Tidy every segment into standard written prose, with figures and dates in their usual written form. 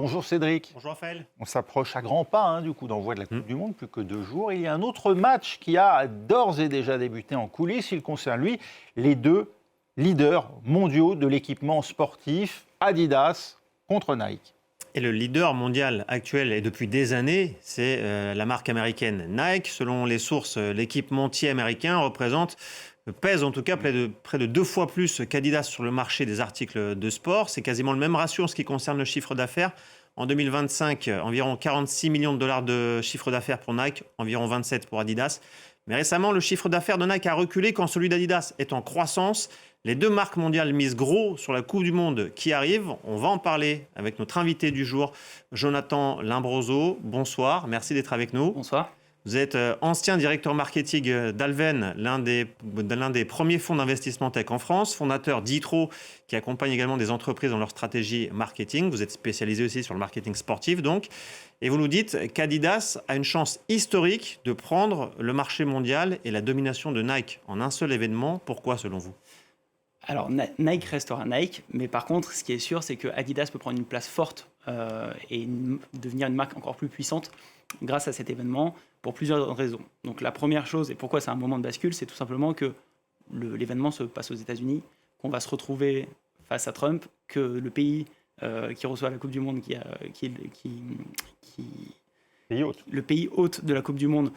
Bonjour Cédric. Bonjour Raphaël. On s'approche à grands pas du coup d'envoi de la Coupe du Monde, plus que 2 jours. Il y a un autre match qui a d'ores et déjà débuté en coulisses. Il concerne lui les deux leaders mondiaux de l'équipement sportif, Adidas contre Nike. Et le leader mondial actuel et depuis des années, c'est la marque américaine Nike. Selon les sources, l'équipementier américain pèse en tout cas près de 2 fois plus qu'Adidas sur le marché des articles de sport. C'est quasiment le même ratio en ce qui concerne le chiffre d'affaires. En 2025, environ 46 millions de dollars de chiffre d'affaires pour Nike, environ 27 pour Adidas. Mais récemment, le chiffre d'affaires de Nike a reculé quand celui d'Adidas est en croissance. Les deux marques mondiales misent gros sur la Coupe du Monde qui arrive. On va en parler avec notre invité du jour, Jonathan Limbroso. Bonsoir, merci d'être avec nous. Bonsoir. Vous êtes ancien directeur marketing d'Alven, l'un des premiers fonds d'investissement tech en France, fondateur d'Itro, qui accompagne également des entreprises dans leur stratégie marketing. Vous êtes spécialisé aussi sur le marketing sportif, donc. Et vous nous dites qu'Adidas a une chance historique de prendre le marché mondial et la domination de Nike en un seul événement. Pourquoi, selon vous ? Alors, Nike restera Nike, mais par contre, ce qui est sûr, c'est que Adidas peut prendre une place forte et devenir une marque encore plus puissante grâce à cet événement pour plusieurs raisons. Donc, la première chose, et pourquoi c'est un moment de bascule, c'est tout simplement que l'événement se passe aux États-Unis, qu'on va se retrouver face à Trump, que le pays qui reçoit la Coupe du Monde, le pays hôte de la Coupe du Monde,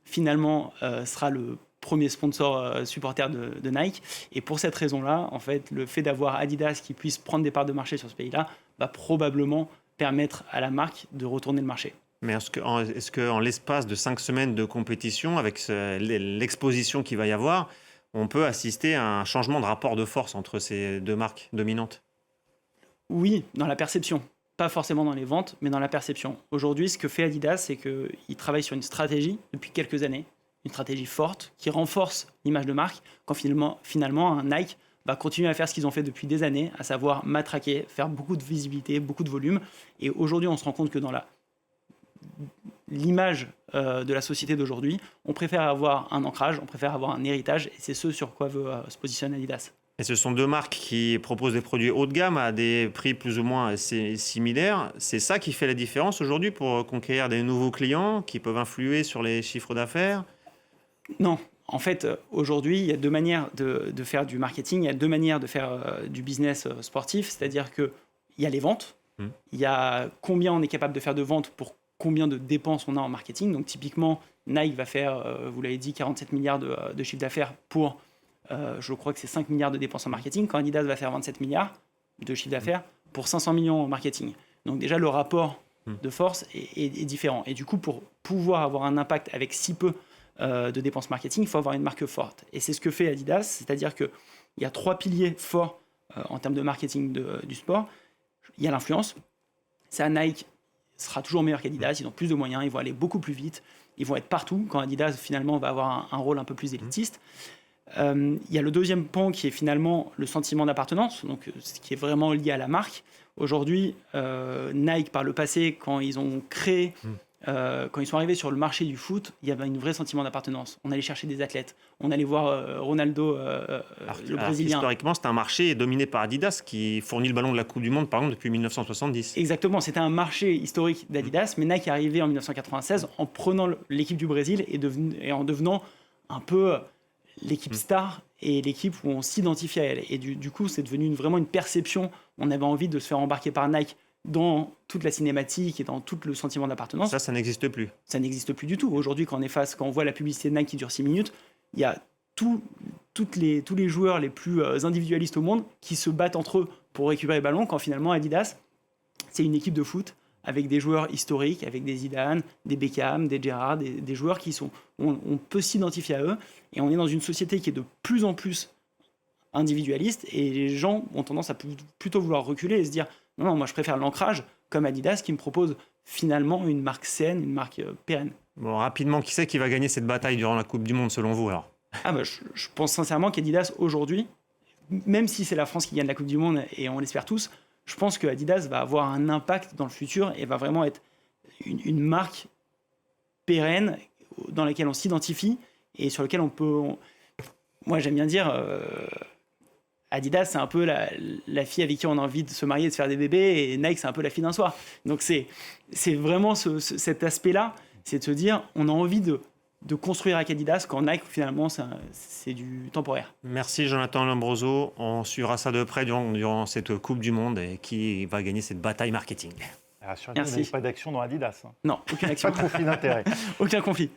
finalement, sera le premier sponsor supporter de Nike. Et pour cette raison-là, en fait, le fait d'avoir Adidas qui puisse prendre des parts de marché sur ce pays-là va probablement permettre à la marque de retourner le marché. Mais est-ce qu'en l'espace de 5 semaines de compétition, avec l'exposition qu'il va y avoir, on peut assister à un changement de rapport de force entre ces deux marques dominantes ? Oui, dans la perception. Pas forcément dans les ventes, mais dans la perception. Aujourd'hui, ce que fait Adidas, c'est qu'il travaille sur une stratégie depuis quelques années, une stratégie forte qui renforce l'image de marque, quand finalement un Nike va continuer à faire ce qu'ils ont fait depuis des années, à savoir matraquer, faire beaucoup de visibilité, beaucoup de volume. Et aujourd'hui, on se rend compte que dans l'image de la société d'aujourd'hui, on préfère avoir un ancrage, on préfère avoir un héritage, et c'est ce sur quoi veut se positionner Adidas. Et ce sont deux marques qui proposent des produits haut de gamme à des prix plus ou moins assez similaires. C'est ça qui fait la différence aujourd'hui pour conquérir des nouveaux clients qui peuvent influer sur les chiffres d'affaires ? Non. En fait, aujourd'hui, il y a deux manières de faire du marketing, il y a deux manières de faire du business sportif, c'est-à-dire qu'il y a les ventes, il y a combien on est capable de faire de ventes pour combien de dépenses on a en marketing. Donc typiquement, Nike va faire, vous l'avez dit, 47 milliards de chiffre d'affaires pour, je crois que c'est 5 milliards de dépenses en marketing, quand Adidas va faire 27 milliards de chiffre d'affaires pour 500 millions en marketing. Donc déjà, le rapport de force est différent. Et du coup, pour pouvoir avoir un impact avec si peu de dépenses marketing, il faut avoir une marque forte. Et c'est ce que fait Adidas, c'est-à-dire qu'il y a 3 piliers forts en termes de marketing du sport. Il y a l'influence. Ça, Nike sera toujours meilleur qu'Adidas, ils ont plus de moyens, ils vont aller beaucoup plus vite, ils vont être partout, quand Adidas finalement va avoir un rôle un peu plus élitiste. Il y a le deuxième pan qui est finalement le sentiment d'appartenance, donc ce qui est vraiment lié à la marque. Aujourd'hui, Nike, par le passé, quand ils ont créé quand ils sont arrivés sur le marché du foot, il y avait un vrai sentiment d'appartenance. On allait chercher des athlètes. On allait voir Ronaldo, le Brésilien. Historiquement, c'est un marché dominé par Adidas qui fournit le ballon de la Coupe du Monde, par exemple, depuis 1970. Exactement, c'était un marché historique d'Adidas, mais Nike est arrivé en 1996 en prenant l'équipe du Brésil et en devenant un peu l'équipe star et l'équipe où on s'identifie à elle. Et du coup, c'est devenu vraiment une perception. On avait envie de se faire embarquer par Nike dans toute la cinématique et dans tout le sentiment d'appartenance. Ça n'existe plus. Ça n'existe plus du tout. Aujourd'hui, quand on voit la publicité de Nike qui dure 6 minutes, il y a tous les joueurs les plus individualistes au monde qui se battent entre eux pour récupérer le ballon, quand finalement Adidas, c'est une équipe de foot avec des joueurs historiques, avec des Zidane, des Beckham, des Gerrard, des joueurs qui sont... On peut s'identifier à eux, et on est dans une société qui est de plus en plus individualiste, et les gens ont tendance à plutôt vouloir reculer et se dire non, moi je préfère l'ancrage comme Adidas qui me propose finalement une marque saine, une marque pérenne. Bon, rapidement, qui c'est qui va gagner cette bataille durant la Coupe du Monde selon vous alors ? Je pense sincèrement qu'Adidas aujourd'hui, même si c'est la France qui gagne la Coupe du Monde et on l'espère tous, je pense que Adidas va avoir un impact dans le futur et va vraiment être une marque pérenne dans laquelle on s'identifie et sur laquelle on peut... Moi j'aime bien dire... Adidas, c'est un peu la fille avec qui on a envie de se marier, de faire des bébés, et Nike, c'est un peu la fille d'un soir. Donc c'est vraiment cet aspect-là, c'est de se dire, on a envie de construire avec Adidas, quand Nike, finalement, c'est du temporaire. Merci Jonathan Lombroso. On suivra ça de près durant cette Coupe du Monde et qui va gagner cette bataille marketing. Rassurez-vous, vous n'avez pas d'action dans Adidas. Non, aucune action. Pas de conflit d'intérêt. Aucun conflit.